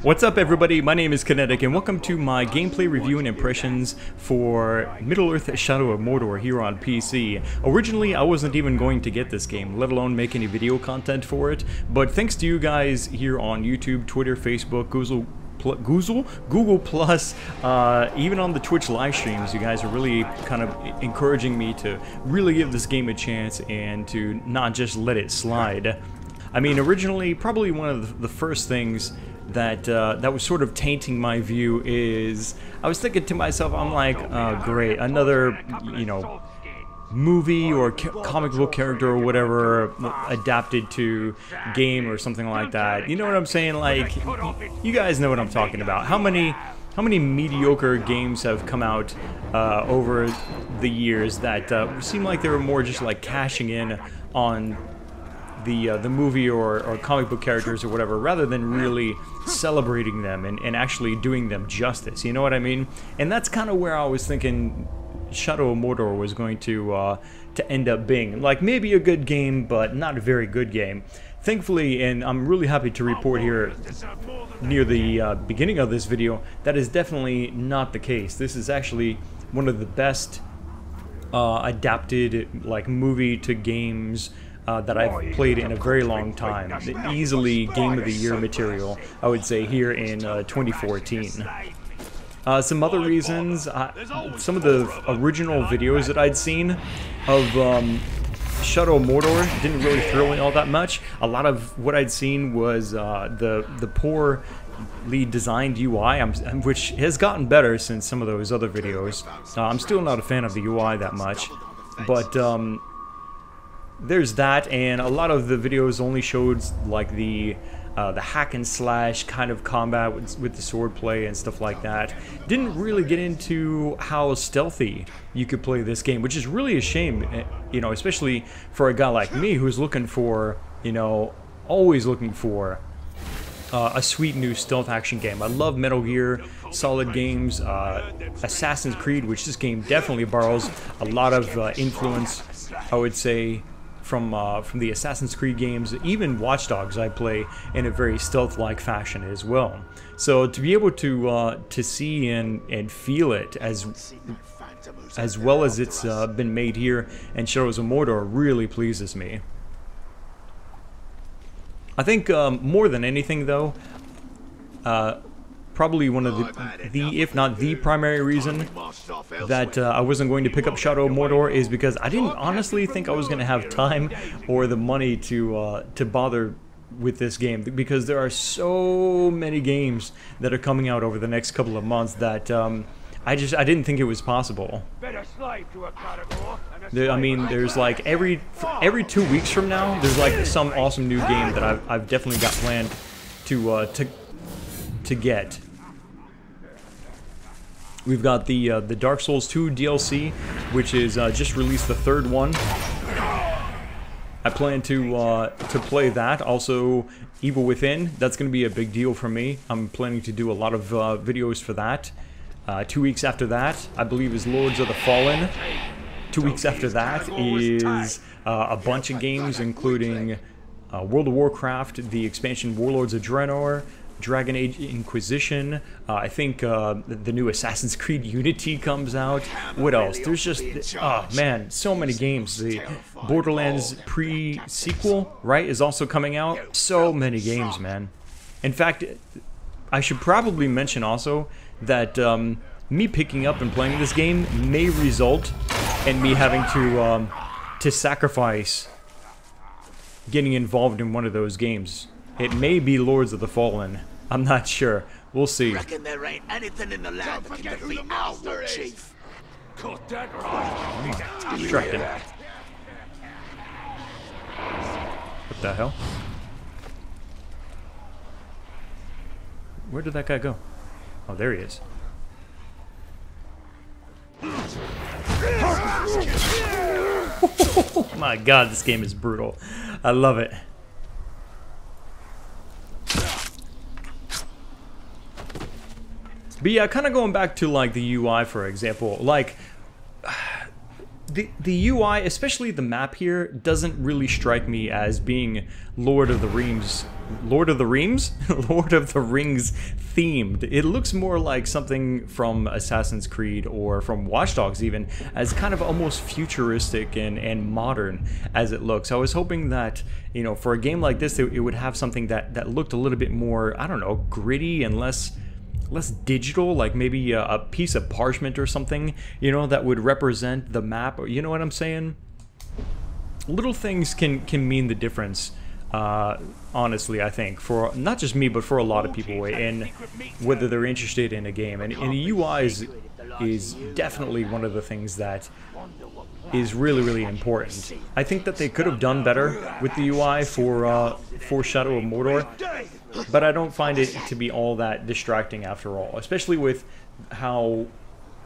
What's up everybody, my name is Kinetic and welcome to my gameplay review and impressions for Middle-earth Shadow of Mordor here on PC. Originally I wasn't even going to get this game, let alone make any video content for it, but thanks to you guys here on YouTube, Twitter, Facebook, Google Plus, even on the Twitch live streams, you guys are really kind of encouraging me to really give this game a chance and to not just let it slide. I mean, originally, probably one of the first things that that was sort of tainting my view is I was thinking to myself, I'm like, great, another, you know, movie or comic book character or whatever adapted to game or something like that. You know what I'm saying? Like, you guys know what I'm talking about. How many mediocre games have come out over the years that seem like they were more just like cashing in on the movie or comic book characters or whatever, rather than really celebrating them and actually doing them justice, you know what I mean? And that's kind of where I was thinking Shadow of Mordor was going to end up being. Like, maybe a good game, but not a very good game. Thankfully, and I'm really happy to report here near the beginning of this video, that is definitely not the case. This is actually one of the best adapted, like, movie to games that I've played in a very long time. Easily Game of the Year material, I would say, here in 2014. Some other reasons, some of the original videos that I'd seen of Shadow of Mordor didn't really thrill me all that much. A lot of what I'd seen was the poorly designed UI, which has gotten better since some of those other videos. I'm still not a fan of the UI that much, but there's that, and a lot of the videos only showed like the hack and slash kind of combat with the swordplay and stuff like that. Didn't really get into how stealthy you could play this game, which is really a shame, you know, especially for a guy like me who's looking for, you know, always looking for a sweet new stealth action game. I love Metal Gear Solid games, Assassin's Creed, which this game definitely borrows a lot of influence, I would say, from the Assassin's Creed games. Even Watch Dogs I play in a very stealth-like fashion as well. So to be able to see and feel it as well as it's been made here in Shadows of Mordor really pleases me. I think more than anything though, probably one of the if not the primary reason that I wasn't going to pick up Shadow of Mordor is because I didn't honestly think I was going to have time or the money to bother with this game, because there are so many games that are coming out over the next couple of months that I didn't think it was possible. I mean, there's like every 2 weeks from now, there's like some awesome new game that I've definitely got planned to get. We've got the Dark Souls 2 DLC, which is just released, the third one. I plan to play that. Also, Evil Within. That's going to be a big deal for me. I'm planning to do a lot of videos for that. 2 weeks after that, I believe, is Lords of the Fallen. 2 weeks after that is a bunch of games, including World of Warcraft, the expansion Warlords of Draenor, Dragon Age Inquisition. I think the new Assassin's Creed Unity comes out. What else? There's just, oh man, so many games. The Borderlands pre-sequel, right, is also coming out. So many games, man. In fact, I should probably mention also that me picking up and playing this game may result in me having to sacrifice getting involved in one of those games. It may be Lords of the Fallen. I'm not sure. We'll see. Reckon there ain't anything in the land that can defeat our war chief. Got that right. Distracted. What the hell? Where did that guy go? Oh, there he is. Oh my god, this game is brutal. I love it. But yeah, kind of going back to like the UI, for example, like the UI, especially the map here, doesn't really strike me as being Lord of the Rings Lord of the Rings? Lord of the Rings themed. It looks more like something from Assassin's Creed or from Watch Dogs even, as kind of almost futuristic and modern as it looks. I was hoping that, you know, for a game like this, it would have something that looked a little bit more, I don't know, gritty and less digital, like maybe a piece of parchment or something, you know, that would represent the map, or you know what I'm saying? Little things can mean the difference, honestly, I think, for not just me, but for a lot of people, and whether they're interested in a game. And the UI is definitely one of the things that is really, really important. I think that they could have done better with the UI for Shadow of Mordor, but I don't find it to be all that distracting after all, especially with how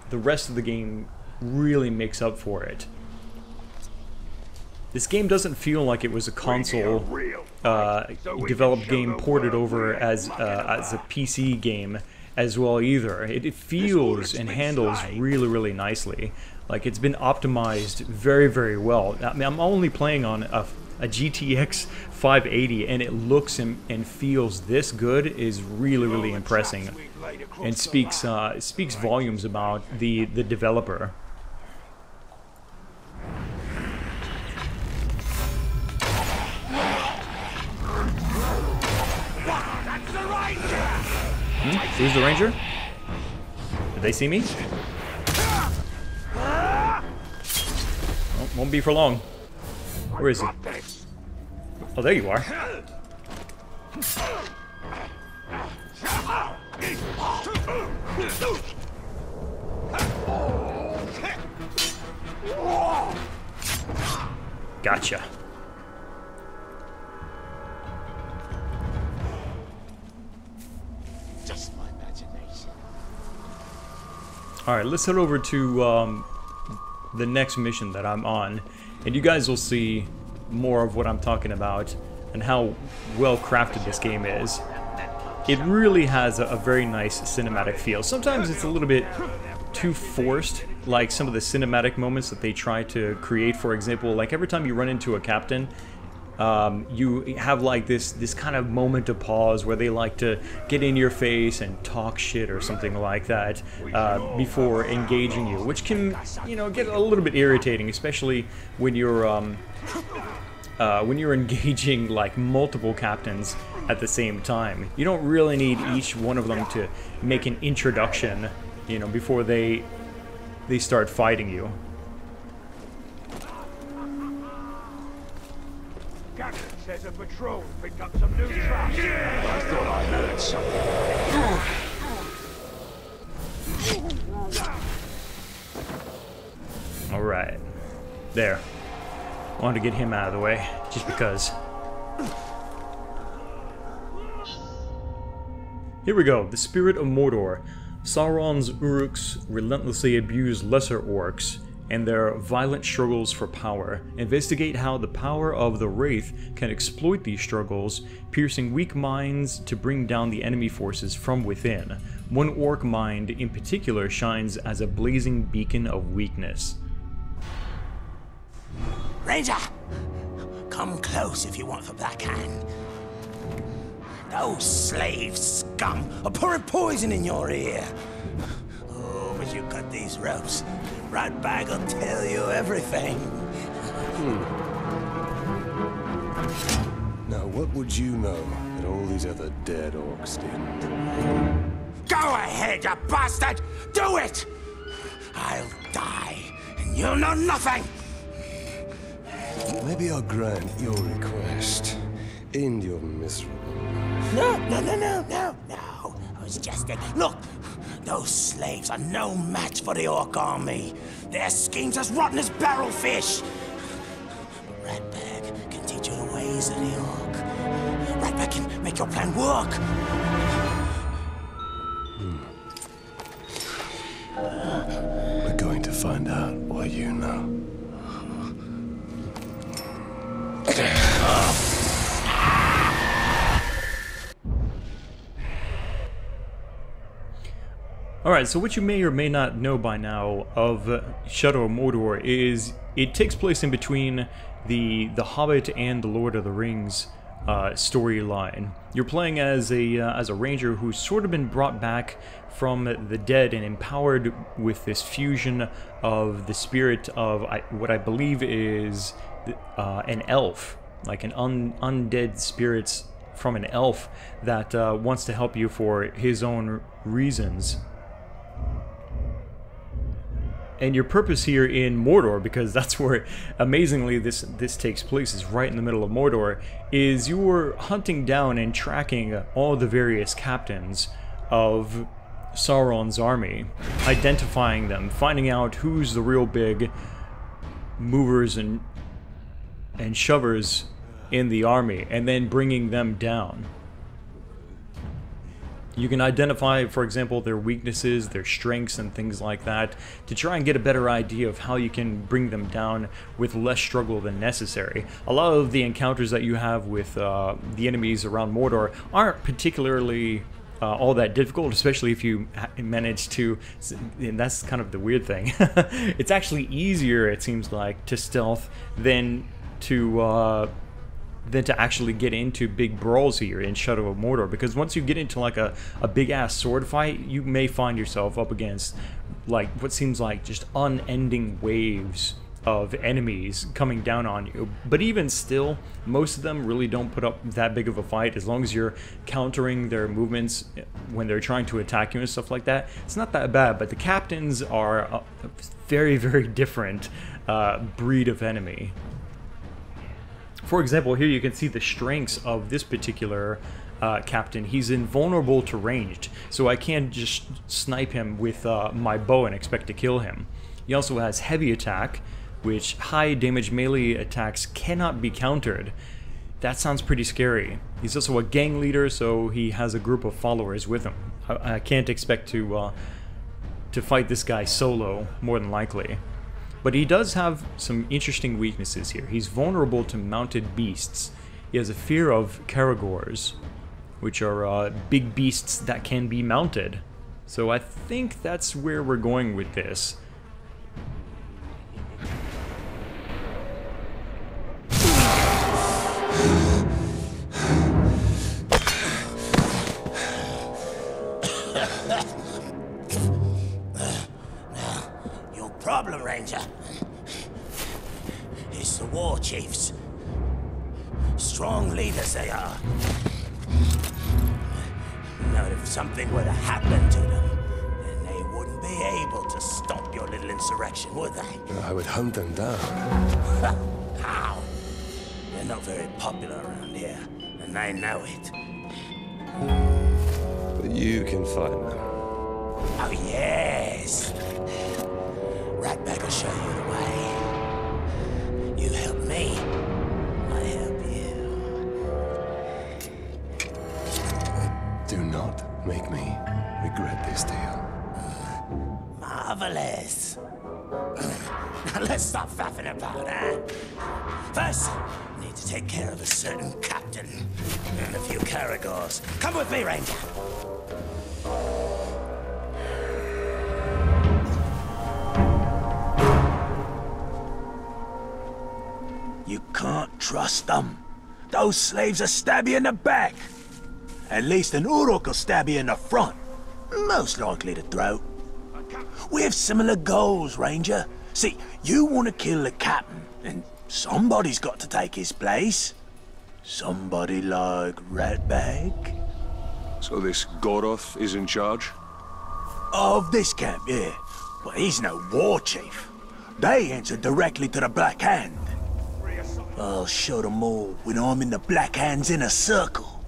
the rest of the game really makes up for it. This game doesn't feel like it was a console developed game ported over as a PC game as well either. It feels and handles really, really nicely. Like, it's been optimized very, very well. I mean, I'm only playing on a GTX 580, and it looks and feels this good is really, really impressing, and speaks volumes about the developer. Who's the ranger? Did they see me? Oh, won't be for long. Where is he? Oh, there you are. Gotcha. Alright, let's head over to the next mission that I'm on, and you guys will see more of what I'm talking about and how well crafted this game is. It really has a very nice cinematic feel. Sometimes it's a little bit too forced, like some of the cinematic moments that they try to create. For example, like every time you run into a captain, you have like this kind of moment of pause where they like to get in your face and talk shit or something like that before engaging you, which can, you know, get a little bit irritating, especially when you're engaging like multiple captains at the same time. You don't really need each one of them to make an introduction, you know, before they start fighting you. Captain says a patrol picked up some new traps. I thought I heard something. Alright. There. Wanted to get him out of the way, just because. Here we go. The Spirit of Mordor. Sauron's Uruks relentlessly abuse lesser orcs and their violent struggles for power. Investigate how the power of the Wraith can exploit these struggles, piercing weak minds to bring down the enemy forces from within. One orc mind in particular shines as a blazing beacon of weakness. Ranger, come close if you want the Black Hand. Those slave scum are pouring poison in your ear. Oh, but you cut these ropes. Ratbag will tell you everything. Now, what would you know that all these other dead orcs didn't? Go ahead, you bastard! Do it! I'll die, and you'll know nothing! Maybe I'll grant your request. End your miserable life. No. I was just look, those slaves are no match for the orc army. Their schemes as rotten as barrel fish. Ratbag can teach you the ways of the orc. Ratbag can make your plan work. We're going to find out what you know. Alright, so what you may or may not know by now of Shadow of Mordor is it takes place in between the Hobbit and the Lord of the Rings storyline. You're playing as a ranger who's sort of been brought back from the dead and empowered with this fusion of the spirit of what I believe is an elf, like an undead spirits from an elf that wants to help you for his own reasons. And your purpose here in Mordor, because that's where, amazingly, this takes place, is right in the middle of Mordor, is you're hunting down and tracking all the various captains of Sauron's army, identifying them, finding out who's the real big movers and shovers in the army, and then bringing them down. You can identify, for example, their weaknesses, their strengths, and things like that to try and get a better idea of how you can bring them down with less struggle than necessary. A lot of the encounters that you have with the enemies around Mordor aren't particularly all that difficult, especially if you manage to, and that's kind of the weird thing. It's actually easier, it seems like, to stealth than to actually get into big brawls here in Shadow of Mordor, because once you get into like a big ass sword fight, you may find yourself up against like what seems like just unending waves of enemies coming down on you. But even still, most of them really don't put up that big of a fight as long as you're countering their movements when they're trying to attack you and stuff like that. It's not that bad, but the captains are a very, very different breed of enemy. For example, here you can see the strengths of this particular captain. He's invulnerable to ranged, so I can't just snipe him with my bow and expect to kill him. He also has heavy attack, which high damage melee attacks cannot be countered. That sounds pretty scary. He's also a gang leader, so he has a group of followers with him. I can't expect to fight this guy solo, more than likely. But he does have some interesting weaknesses here. He's vulnerable to mounted beasts. He has a fear of Caragors, which are big beasts that can be mounted. So I think that's where we're going with this. Problem, Ranger. It's the war chiefs. Strong leaders they are. Now, if something were to happen to them, then they wouldn't be able to stop your little insurrection, would they? I would hunt them down. How? They're not very popular around here, and they know it. But you can find them. Oh, yes. Ratbag will show you the way. You help me, I help you. Do not make me regret this deal. Marvelous. Now let's stop faffing about, huh? First, I need to take care of a certain captain and a few Caragors. Come with me, Ranger. You can't trust them. Those slaves will stab you in the back. At least an Uruk will stab you in the front. Most likely the throat. We have similar goals, Ranger. See, you want to kill the captain, and somebody's got to take his place. Somebody like Ratbag. So this Goroth is in charge? Of this camp, yeah. But he's no war chief. They answer directly to the Black Hand. I'll show them all when I'm in the Black Hand's inner circle.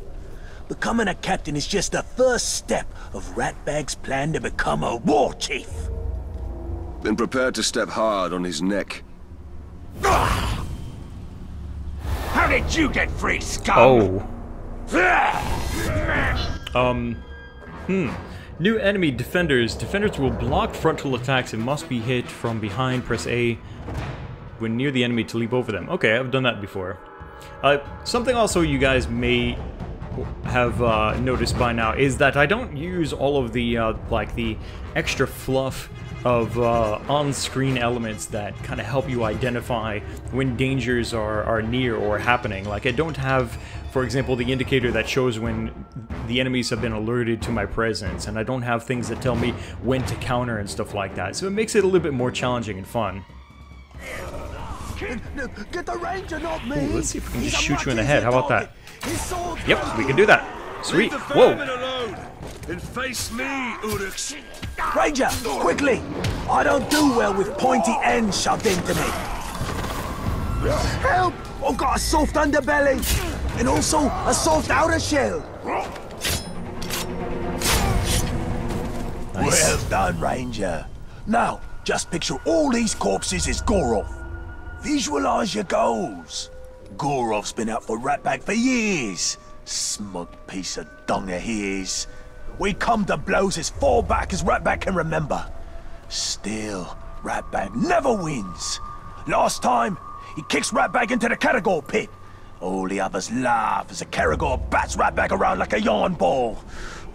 Becoming a captain is just the first step of Ratbag's plan to become a war chief. Then prepare to step hard on his neck. How did you get free, scum? Oh. New enemy defenders. Defenders will block frontal attacks and must be hit from behind. Press A when near the enemy to leap over them. Okay, I've done that before. Something also you guys may have noticed by now is that I don't use all of the like the extra fluff of on-screen elements that kind of help you identify when dangers are near or happening. Like I don't have For example, the indicator that shows when the enemies have been alerted to my presence, and I don't have things that tell me when to counter and stuff like that. So it makes it a little bit more challenging and fun. Get the ranger, not me. Ooh, let's see if we can just shoot you in the head. How about that? Yep, we can do that. Sweet. Whoa. And face me, Uruk. Ranger, quickly! I don't do well with pointy ends shoved into me. Help! I've got a soft underbelly, and also a soft outer shell. Nice. Well done, Ranger. Now, just picture all these corpses as Gorov. Visualize your goals. Gorov's been out for Ratbag for years. Smug piece of dung he is. We come to blows as far back as Ratbag can remember. Still, Ratbag never wins. Last time, he kicks Ratbag into the Caragor pit. All the others laugh as the Caragor bats Ratbag around like a yarn ball.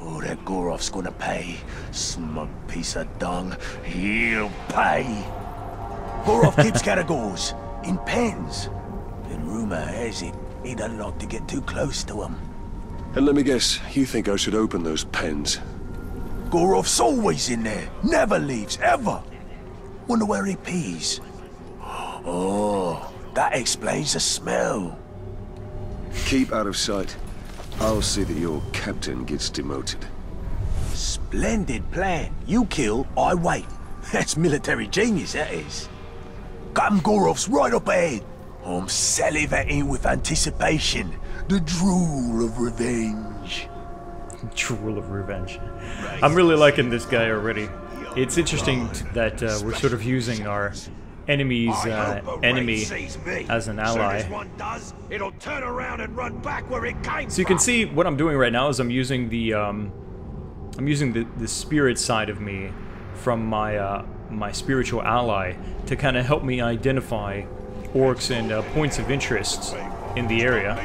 Oh, that Gorov's gonna pay. Smug piece of dung. He'll pay. Gorov keeps Caragors in pens. And rumor has it he doesn't like to get too close to them. And let me guess, you think I should open those pens? Gorov's always in there. Never leaves, ever. Wonder where he pees. Oh, that explains the smell. Keep out of sight. I'll see that your captain gets demoted. Splendid plan. You kill, I wait. That's military genius, that is. Captain Gorov's right up ahead. I'm salivating with anticipation. The drool of revenge. Drool of revenge. I'm really liking this guy already. It's interesting that we're sort of using our enemy's enemy as an ally. So you can see what I'm doing right now is I'm using the spirit side of me from my my spiritual ally to kind of help me identify orcs and points of interest in the area.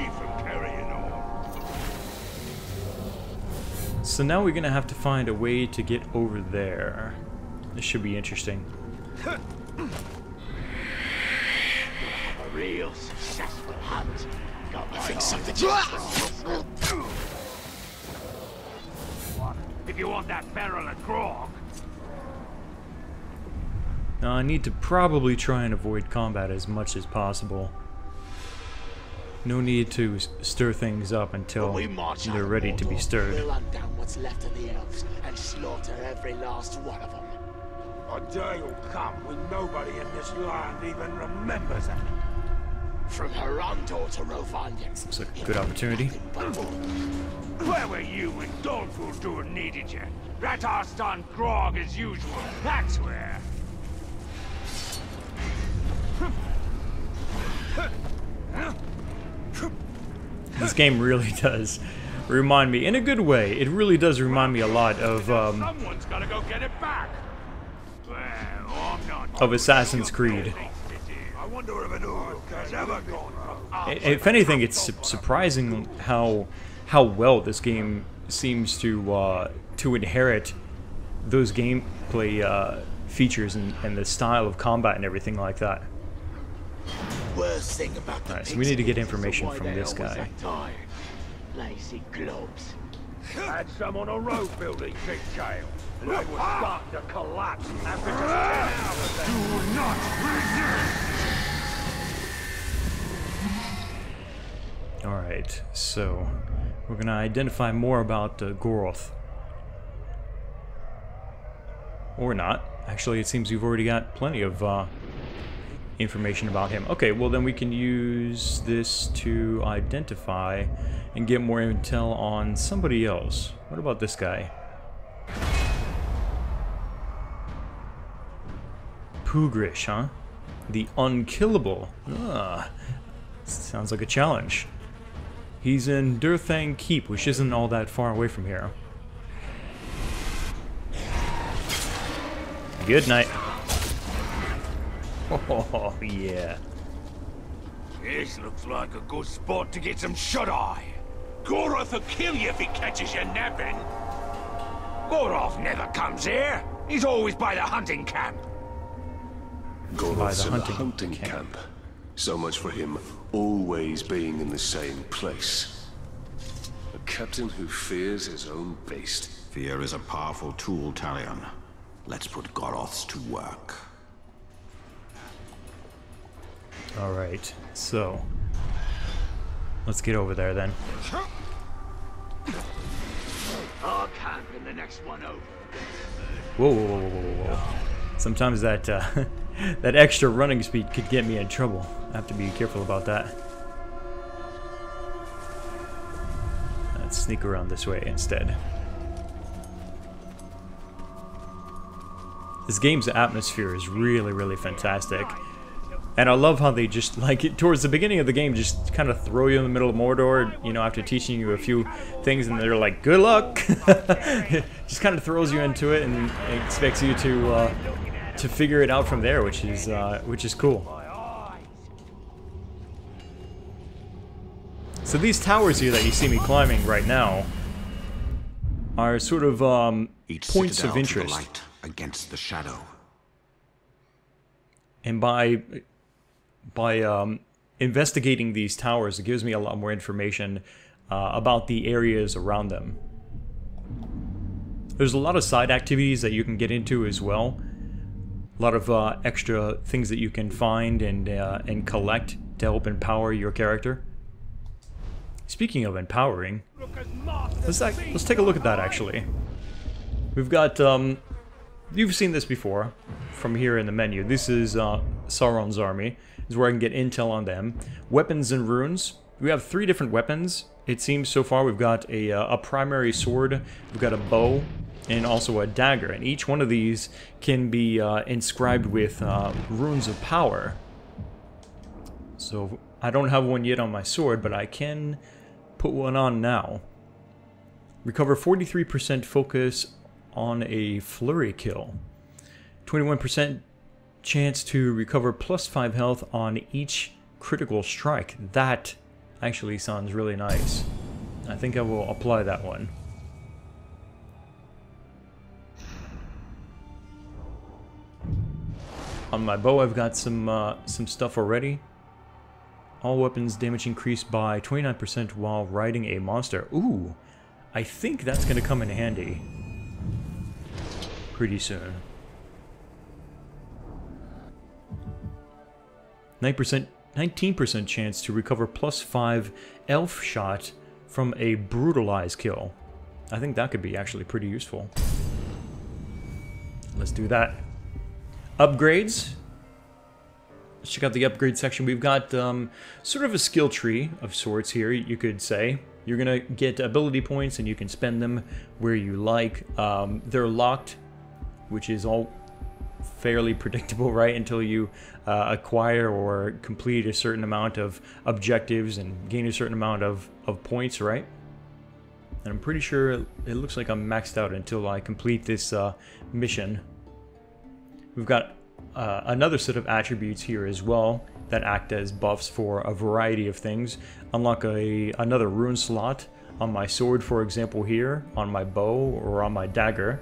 So now we're gonna have to find a way to get over there. This should be interesting. A real successful hunt. Got my if you want that barrel of grog. Now I need to probably try and avoid combat as much as possible. No need to stir things up until they're ready to be stirred. We'll hunt down what's left of the elves and slaughter every last one of them. A day will come when nobody in this land even remembers it. From Herondor to Rovanian. Looks like a good opportunity. Where were you when Dolfuldur needed you? Ratar's on grog as usual. That's where. This game really does remind me, in a good way, it really does remind me a lot of Someone's gotta go get it back. Well, I'm not of Assassin's Creed. I wonder if an Uruk has ever gone from If anything, it's surprising how well this game seems to inherit those gameplay features and the style of combat and everything like that. Worst thing about the Alright, so we need to get information from this guy. Lazy globes. Had some on a road building, big jail. And they were starting to collapse after just 10 hours. Do not resist! Alright, so we're gonna identify more about Goroth. Or not. Actually, it seems we've already got plenty of information about him. Okay, well then we can use this to identify and get more intel on somebody else. What about this guy? Pugrish, huh? The Unkillable. Ah, sounds like a challenge. He's in Durthang Keep, which isn't all that far away from here. Good night. Oh, yeah. This looks like a good spot to get some shut-eye. Goroth will kill you if he catches you napping. Goroth never comes here. He's always by the hunting camp. Goroth's in the hunting camp. So much for him always being in the same place. captain who fears his own beast. Fear is a powerful tool, Talion. Let's put Goroths to work. Alright, so let's get over there then. Our camp in the next one over. Whoa, whoa, whoa, whoa, whoa, whoa. Sometimes that that extra running speed could get me in trouble. I have to be careful about that. Let's sneak around this way instead. This game's atmosphere is really, really fantastic. And I love how they just, like, towards the beginning of the game, just kind of throw you in the middle of Mordor, you know, after teaching you a few things, and they're like, good luck! Just kind of throws you into it and expects you to figure it out from there, which is cool. So these towers here that you see me climbing right now are sort of points of interest. To the light against the shadow. And by investigating these towers, it gives me a lot more information about the areas around them. There's a lot of side activities that you can get into as well. A lot of extra things that you can find and collect to help empower your character. Speaking of empowering, let's take a look at that actually. We've got, you've seen this before from here in the menu. This is Sauron's army. This is where I can get intel on them. Weapons and runes. We have 3 different weapons. It seems so far we've got a primary sword, we've got a bow, and also a dagger. And each one of these can be inscribed with runes of power. So I don't have one yet on my sword, but I can put one on now. Recover 43% focus on a flurry kill. 21% chance to recover plus 5 health on each critical strike. That actually sounds really nice. I think I will apply that one. On my bow, I've got some stuff already. All weapons damage increased by 29% while riding a monster. Ooh, I think that's going to come in handy pretty soon. 19% chance to recover plus 5 elf shot from a brutalized kill. I think that could be actually pretty useful. Let's do that. Upgrades. Let's check out the upgrade section. We've got sort of a skill tree of sorts here, you could say. You're gonna get ability points and you can spend them where you like. They're locked, which is all fairly predictable, right? Until you acquire or complete a certain amount of objectives and gain a certain amount of points, right? And I'm pretty sure it looks like I'm maxed out until I complete this mission. We've got another set of attributes here as well that act as buffs for a variety of things. Unlock another rune slot on my sword, for example, here, on my bow, or on my dagger.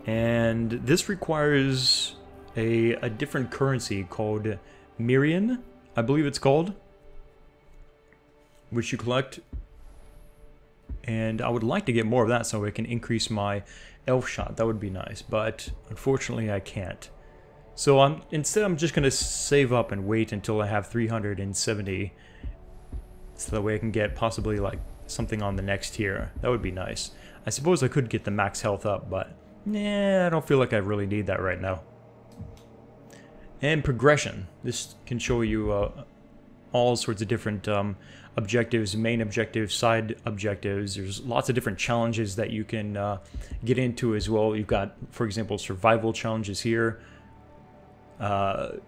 And this requires a different currency called Mirian, I believe it's called, which you collect. And I would like to get more of that so I can increase my elf shot. That would be nice, but unfortunately I can't. So instead I'm just going to save up and wait until I have 370, so that way I can get possibly like something on the next tier. That would be nice. I suppose I could get the max health up, but nah, I don't feel like I really need that right now. And progression. This can show you all sorts of different objectives, main objectives, side objectives. There's lots of different challenges that you can get into as well. You've got, for example, survival challenges here. So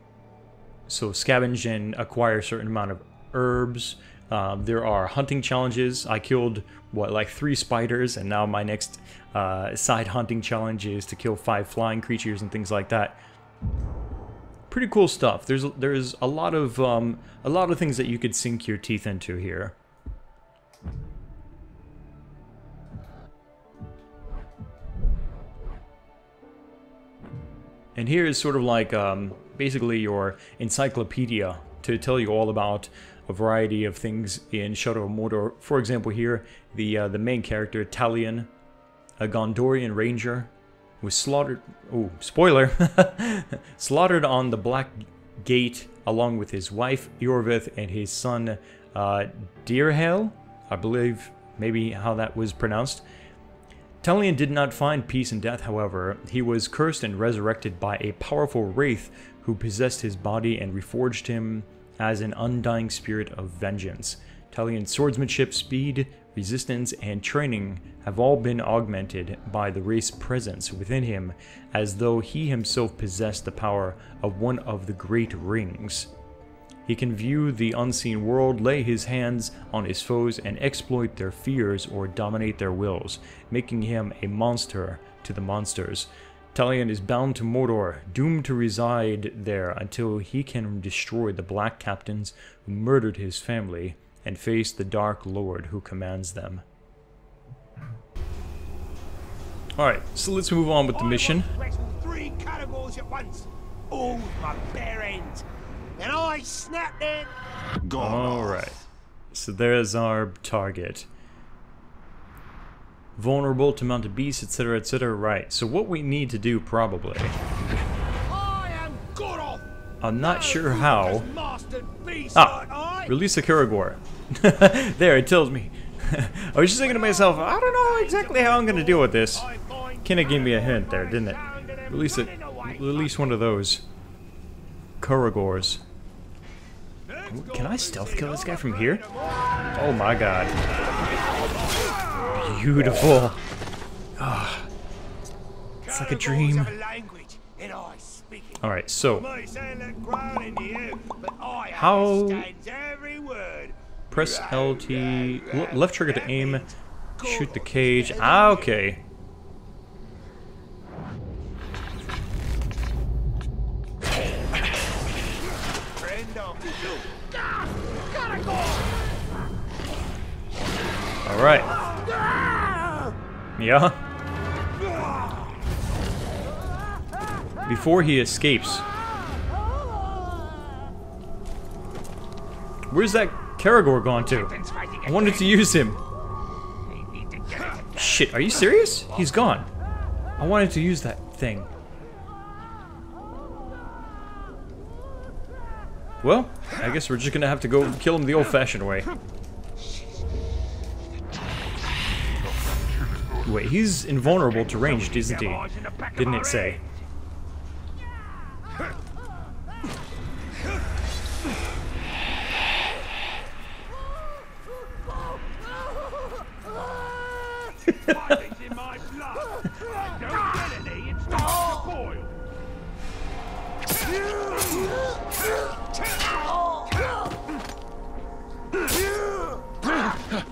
scavenge and acquire a certain amount of herbs. There are hunting challenges. I killed, what, like 3 spiders, and now my next side hunting challenge is to kill 5 flying creatures and things like that. Pretty cool stuff. There's a lot of things that you could sink your teeth into here. And here is sort of like basically your encyclopedia to tell you all about a variety of things in Shadow of Mordor. For example, here, the main character, Talion, a Gondorian ranger, was slaughtered... Oh, spoiler! slaughtered on the Black Gate along with his wife, Iorveth, and his son, Dirhel, I believe maybe how that was pronounced. Talion did not find peace in death, however. He was cursed and resurrected by a powerful wraith who possessed his body and reforged him as an undying spirit of vengeance. Talion's swordsmanship, speed, resistance, and training have all been augmented by the wraith's presence within him, as though he himself possessed the power of one of the great rings. He can view the unseen world, lay his hands on his foes, and exploit their fears or dominate their wills, making him a monster to the monsters. Talion is bound to Mordor, doomed to reside there until he can destroy the Black Captains who murdered his family and face the Dark Lord who commands them. Alright, so let's move on with the mission. Three categories at once, all my bare ends. And I snapped in. Alright, so there's our target. Vulnerable to mounted beasts, etc., etc. Right, so what we need to do probably... I am Goroth. I'm not sure how... Beast, release a Karagor. There, it tells me. I was just thinking to myself, I don't know exactly how I'm going to deal with this. Kinetic gave me a hint there, didn't it? Release one of those Karagors. Can I stealth kill this guy from here? Oh my god. Beautiful. Oh, it's like a dream. Alright, so how... Press LT, left trigger to aim, shoot the cage. Ah, okay. Alright. Yeah. Before he escapes. Where's that Karagor gone to? I wanted to use him. Shit, are you serious? He's gone. I wanted to use that thing. Well, I guess we're just gonna have to go kill him the old-fashioned way. Wait, he's invulnerable to ranged, isn't he? Didn't it say?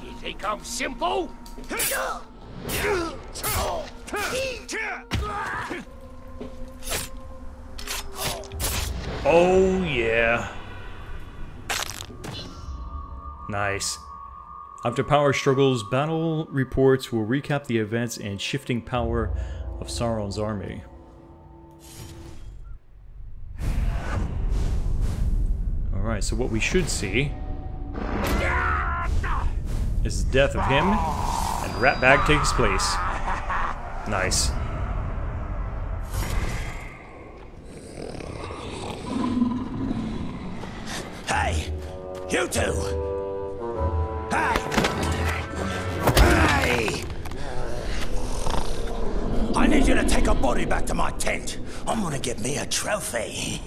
You think I'm simple? Oh yeah. Nice. After power struggles, battle reports will recap the events and shifting power of Sauron's army. Alright, so what we should see is the death of him, and Ratbag takes place. Nice. Hey, you two! Hey! Hey! I need you to take a body back to my tent. I'm gonna get me a trophy.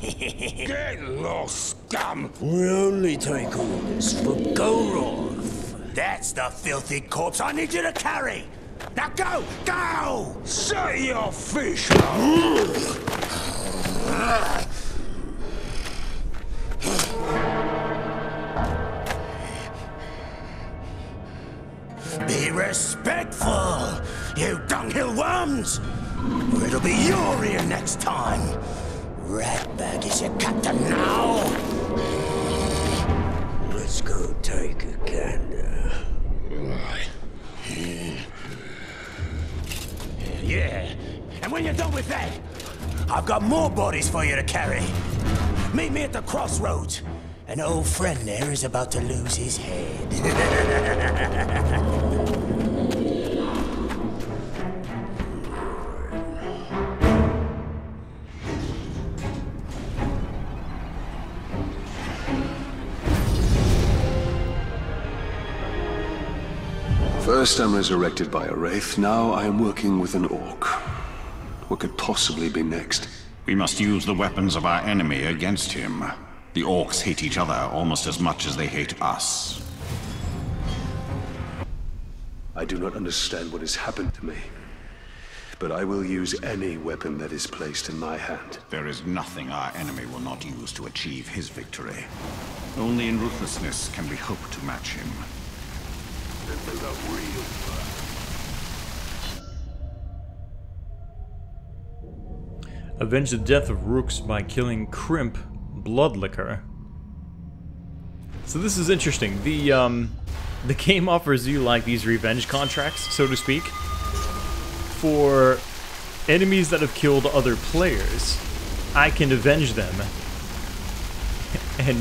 Get lost, scum! We only take orders for Goroth. That's the filthy corpse I need you to carry. Now go! Go! Say your fish! Be respectful, you dunghill worms! Or it'll be your ear next time. Ratbag is your captain now. Let's go take a gander. Yeah, and when you're done with that, I've got more bodies for you to carry. Meet me at the crossroads. An old friend there is about to lose his head. First I'm resurrected by a wraith, now I am working with an orc. What could possibly be next? We must use the weapons of our enemy against him. The orcs hate each other almost as much as they hate us. I do not understand what has happened to me, but I will use any weapon that is placed in my hand. There is nothing our enemy will not use to achieve his victory. Only in ruthlessness can we hope to match him. Avenge the death of Rooks by killing Crimp Bloodlicker. So this is interesting. The game offers you like these revenge contracts, so to speak, for enemies that have killed other players. I can avenge them and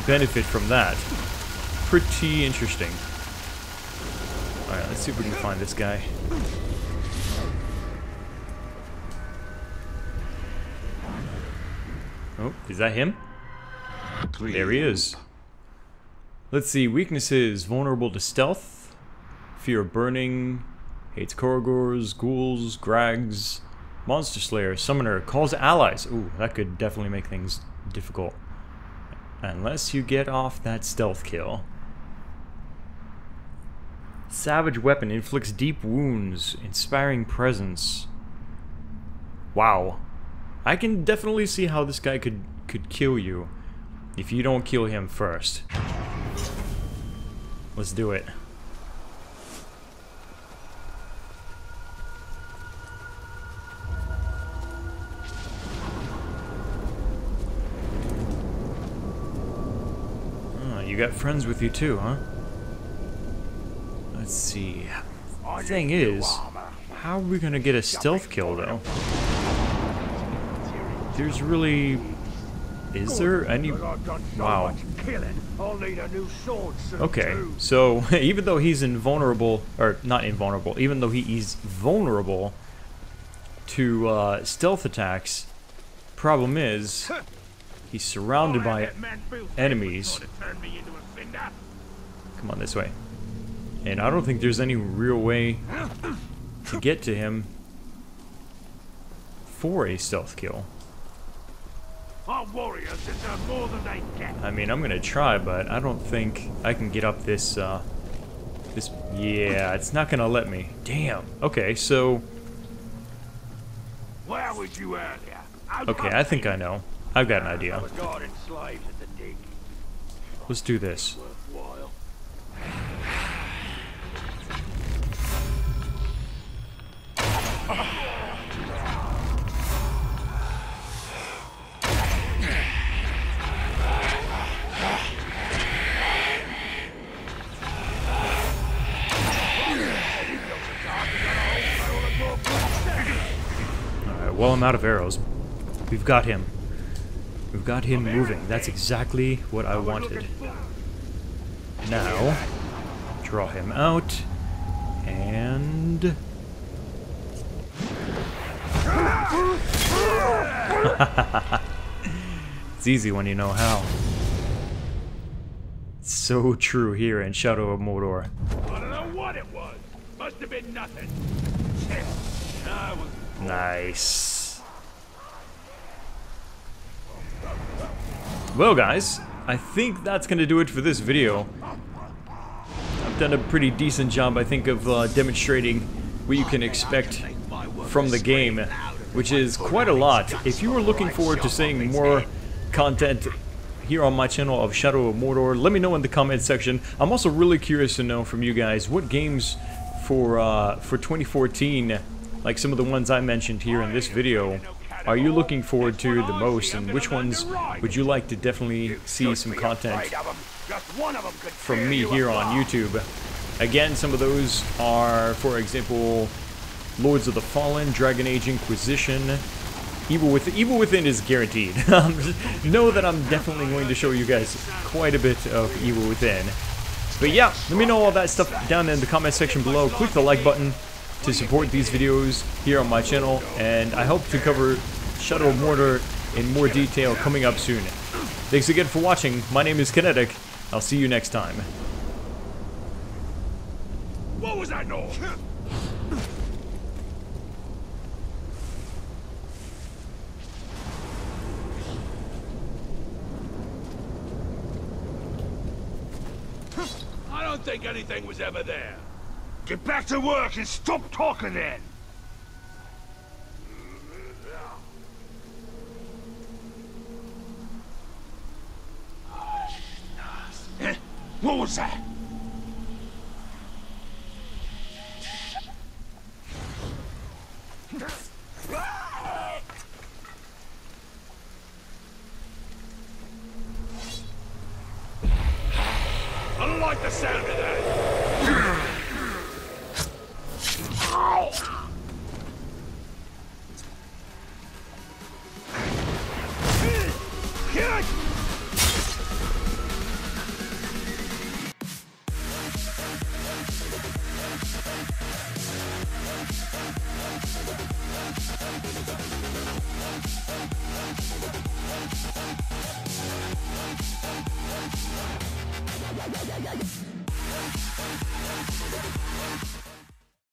benefit from that. Pretty interesting. Alright, let's see if we can find this guy. Oh, is that him? There he is. Let's see, weaknesses: vulnerable to stealth, fear of burning, hates Korogors, ghouls, Grags, monster slayer, summoner, calls allies. Ooh, that could definitely make things difficult. Unless you get off that stealth kill. Savage weapon, inflicts deep wounds, inspiring presence. Wow. I can definitely see how this guy could kill you if you don't kill him first. Let's do it. Oh, you got friends with you too, huh? Let's see. The thing is, how are we gonna get a stealth kill though? There's really... Is there any... Wow. Okay, so even though he's invulnerable, or not invulnerable, even though he is vulnerable to stealth attacks, problem is he's surrounded by enemies. Come on this way. And I don't think there's any real way to get to him for a stealth kill. Our warriors deserve more than they get. I mean, I'm gonna try, but I don't think I can get up this, yeah, it's not gonna let me. Damn. Okay, so... Where was you earlier? Okay, I think I know. I've got an idea. Let's do this. Well, I'm out of arrows. We've got him. We've got him moving. That's exactly what I wanted. Now, draw him out, and... It's easy when you know how. It's so true here in Shadow of Mordor. I don't know what it was. Must have been nothing. Nice. Well, guys, I think that's going to do it for this video. I've done a pretty decent job, I think, of demonstrating what you can expect from the game, which is quite a lot. If you were looking forward to seeing more content here on my channel of Shadow of Mordor, let me know in the comment section. I'm also really curious to know from you guys what games for 2014, like some of the ones I mentioned here in this video, are you looking forward to the most, and which ones would you like to definitely see some content from me here on YouTube? Again, some of those are, for example, Lords of the Fallen, Dragon Age Inquisition, Evil Within is guaranteed. Know that I'm definitely going to show you guys quite a bit of Evil Within. But yeah, let me know all that stuff down in the comment section below. Click the like button to support these videos here on my channel, and I hope to cover Shadow of Mordor in more detail coming up soon. Thanks again for watching. My name is Kinetic. I'll see you next time. What was that noise? I don't think anything was ever there. Get back to work and stop talking then. What was that? I don't like the sound of that. Kinetic!